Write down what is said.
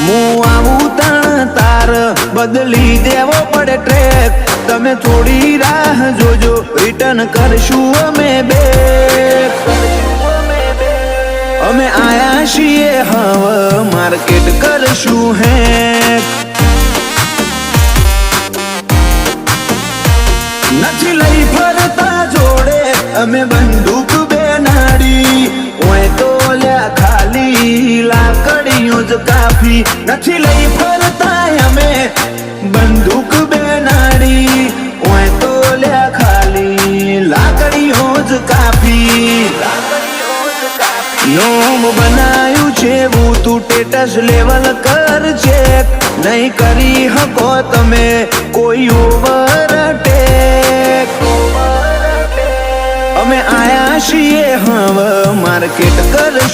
હું આવું તાર બદલી દેવો પડે ટ્રેક તમે થોડી રાહ જોજો રિટર્ન કરશું અમે બે અમે આયા છીએ હવે માર્કેટ કરશું હેક નથી લઈ ફરતા જોડે અમે બંદૂક બે નાડી ઓય તો લ્યા ખાલી લાકડીઓ જ કાફી નથી લઈ ફરતા અમે બંદૂક બે નાડી ઓય તો લ્યા ખાલી લાકડીઓ જ કાફી નોમ બનાયું છે હું તું સ્ટેટસ લેવલ કર ચેક નહીં કરી હકો તમે કોઈ ઓવરટેક અમે આયા છીએ હવે માર્કેટ કરશું